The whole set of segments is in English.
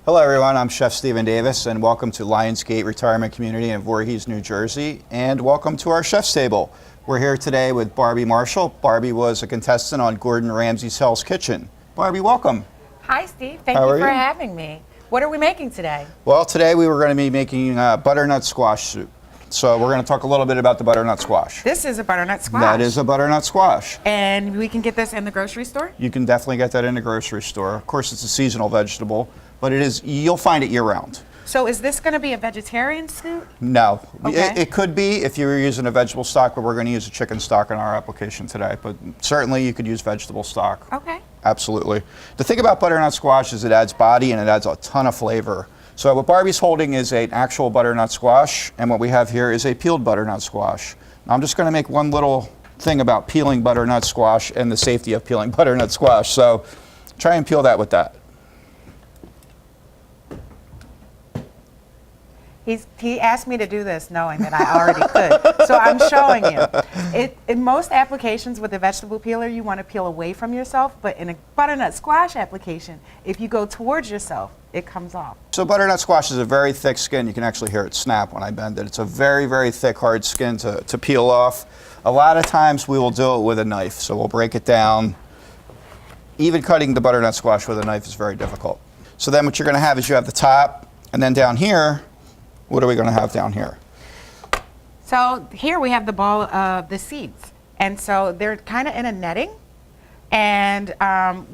Hello everyone, I'm Chef Stephen Davis and welcome to Lionsgate Retirement Community in Voorhees, New Jersey, and welcome to our Chef's Table. We're here today with Barbie Marshall. Barbie was a contestant on Gordon Ramsay's Hell's Kitchen. Barbie, welcome. Hi Steve, thank you for having me. What are we making today? Well, today we were going to be making butternut squash soup. So we're going to talk a little bit about the butternut squash. This is a butternut squash. That is a butternut squash. And we can get this in the grocery store? You can definitely get that in the grocery store. Of course, it's a seasonal vegetable, but you'll find it year-round. So is this going to be a vegetarian soup? No. Okay. It could be if you were using a vegetable stock, but we're going to use a chicken stock in our application today. But certainly you could use vegetable stock. Okay. Absolutely. The thing about butternut squash is it adds body and it adds a ton of flavor. So what Barbie's holding is an actual butternut squash, and what we have here is a peeled butternut squash. Now I'm just going to make one little thing about peeling butternut squash and the safety of peeling butternut squash. So try and peel that with that. He asked me to do this knowing that I already could, so I'm showing you. In most applications with a vegetable peeler, you want to peel away from yourself, but in a butternut squash application, if you go towards yourself, it comes off. So butternut squash is a very thick skin. You can actually hear it snap when I bend it. It's a very, very thick, hard skin to peel off. A lot of times we will do it with a knife, so we'll break it down. Even cutting the butternut squash with a knife is very difficult. So then what you're going to have is you have the top, and then down here, what are we going to have down here? So here we have the ball of the seeds. And so they're kind of in a netting. And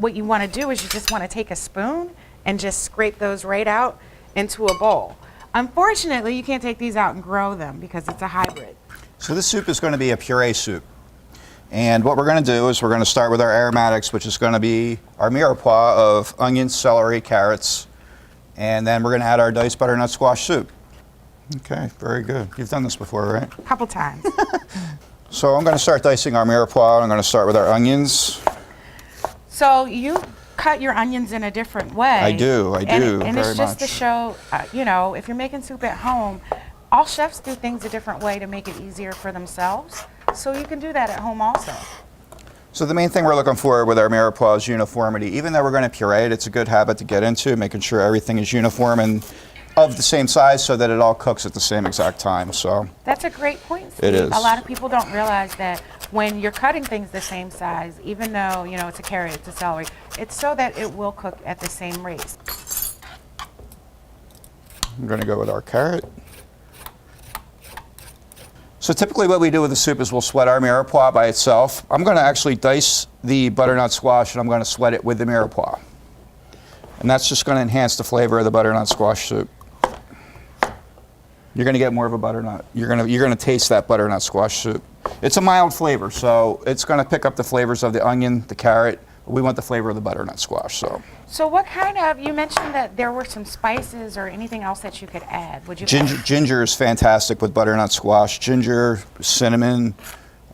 what you want to do is you just want to take a spoon and just scrape those right out into a bowl. Unfortunately, you can't take these out and grow them because it's a hybrid. So this soup is going to be a puree soup. And what we're going to do is we're going to start with our aromatics, which is going to be our mirepoix of onions, celery, carrots, and then we're going to add our diced butternut squash soup. Okay, very good. You've done this before, right? A couple times. So I'm going to start dicing our mirepoix. I'm going to start with our onions. So you cut your onions in a different way. I do, and it's just to show, you know, if you're making soup at home, all chefs do things a different way to make it easier for themselves. So you can do that at home also. So the main thing we're looking for with our mirepoix is uniformity. Even though we're going to puree it, it's a good habit to get into, making sure everything is uniform and of the same size so that it all cooks at the same exact time. So that's a great point, Steve. It is. A lot of people don't realize that when you're cutting things the same size, even though, you know, it's a carrot, it's a celery, it's so that it will cook at the same rate. I'm going to go with our carrot. So typically what we do with the soup is we'll sweat our mirepoix by itself. I'm going to actually dice the butternut squash and I'm going to sweat it with the mirepoix. And that's just going to enhance the flavor of the butternut squash soup. You're going to get more of a butternut. You're going to taste that butternut squash soup. It's a mild flavor, so it's going to pick up the flavors of the onion, the carrot. We want the flavor of the butternut squash. So what kind of, you mentioned that there were some spices or anything else that you could add. Would you Ginger is fantastic with butternut squash. Ginger, cinnamon,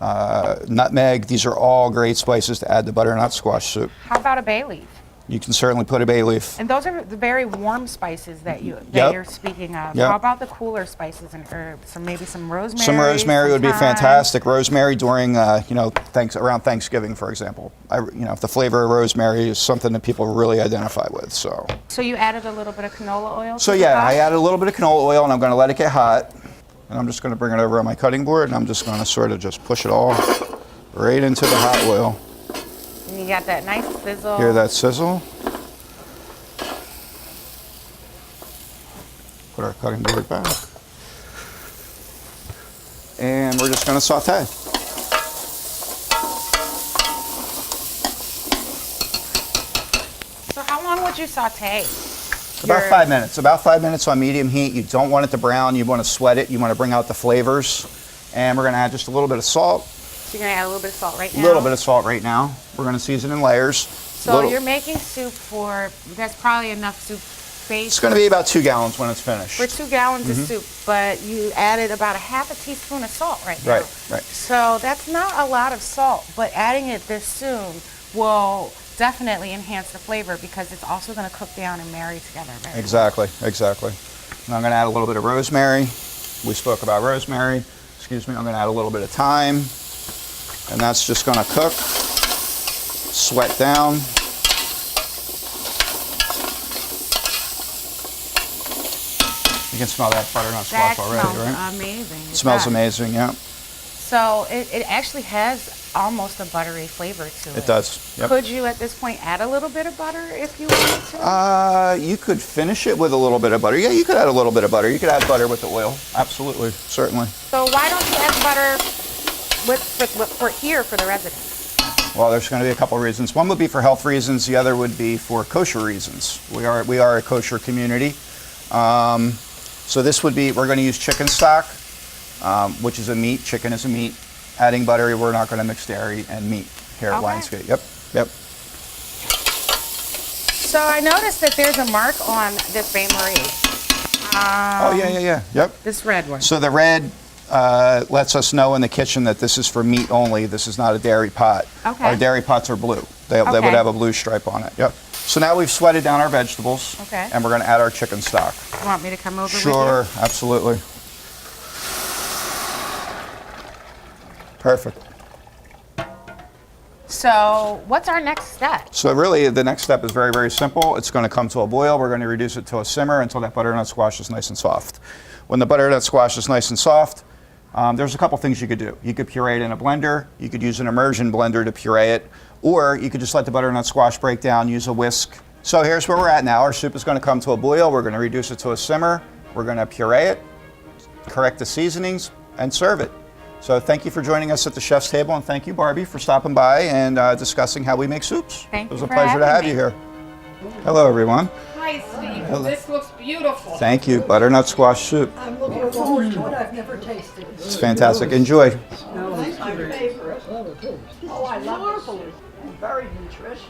nutmeg, these are all great spices to add to butternut squash soup. How about a bay leaf? You can certainly put a bay leaf. And those are the very warm spices that you're speaking of. Yep. How about the cooler spices and herbs? So maybe some rosemary. Some rosemary would be fantastic. Rosemary during, you know, around Thanksgiving, for example. You know, the flavor of rosemary is something that people really identify with. So you added a little bit of canola oil. So yeah, I added a little bit of canola oil, and I'm going to let it get hot. And I'm just going to bring it over on my cutting board, and I'm just going to sort of just push it all right into the hot oil. And you got that nice sizzle. Hear that sizzle? Put our cutting board back. And we're just going to saute. So how long would you saute? About 5 minutes. About 5 minutes on medium heat. You don't want it to brown. You want to sweat it. You want to bring out the flavors. And we're going to add just a little bit of salt. So you're going to add a little bit of salt right now? A little bit of salt right now. We're going to season in layers. So you're making soup that's probably enough soup base. It's going to be about 2 gallons when it's finished. For 2 gallons of soup, but you added about a half a teaspoon of salt right now. Right. So that's not a lot of salt, but adding it this soon will definitely enhance the flavor because it's also going to cook down and marry together very well. Exactly. And I'm going to add a little bit of rosemary. We spoke about rosemary. Excuse me. I'm going to add a little bit of thyme. And that's just going to cook, sweat down. You can smell that butternut That squash already, smells right? amazing. It smells does. amazing, yeah. So it actually has almost a buttery flavor to it. It does. Yep. Could you at this point add a little bit of butter if you wanted to? You could finish it with a little bit of butter. Yeah, you could add a little bit of butter. You could add butter with the oil. Absolutely, certainly. So why don't you add butter for here for the residents? Well, there's going to be a couple reasons. One would be for health reasons. The other would be for kosher reasons. We are a kosher community. So this would be, we're going to use chicken stock, which is a meat. Chicken is a meat. Adding butter, we're not going to mix dairy and meat here at Okay. Lionsgate. Yep, yep. So I noticed that there's a mark on this bain marie. Oh, yeah. Yep. This red one. So the red lets us know in the kitchen that this is for meat only. This is not a dairy pot. Okay. Our dairy pots are blue. They would Okay. have a blue stripe on it. Yep. So now we've sweated down our vegetables. Okay. And we're going to add our chicken stock. You want me to come over Sure, with absolutely. Perfect. you? So what's our next step? So really, the next step is very, very simple. It's going to come to a boil. We're going to reduce it to a simmer until that butternut squash is nice and soft. When the butternut squash is nice and soft, there's a couple things you could do. You could puree it in a blender. You could use an immersion blender to puree it. Or you could just let the butternut squash break down, use a whisk. So here's where we're at now. Our soup is going to come to a boil. We're going to reduce it to a simmer. We're going to puree it, correct the seasonings, and serve it. So thank you for joining us at the chef's table, and thank you, Barbie, for stopping by and discussing how we make soups. Thank It was you a for pleasure to have having you me. here. Hello, everyone. Hi, Steve. Hello. This looks beautiful. Thank you. Butternut squash soup. I'm looking forward to it. I've never tasted it. It's fantastic. Enjoy. My favorite. Oh, I love it. And very nutritious.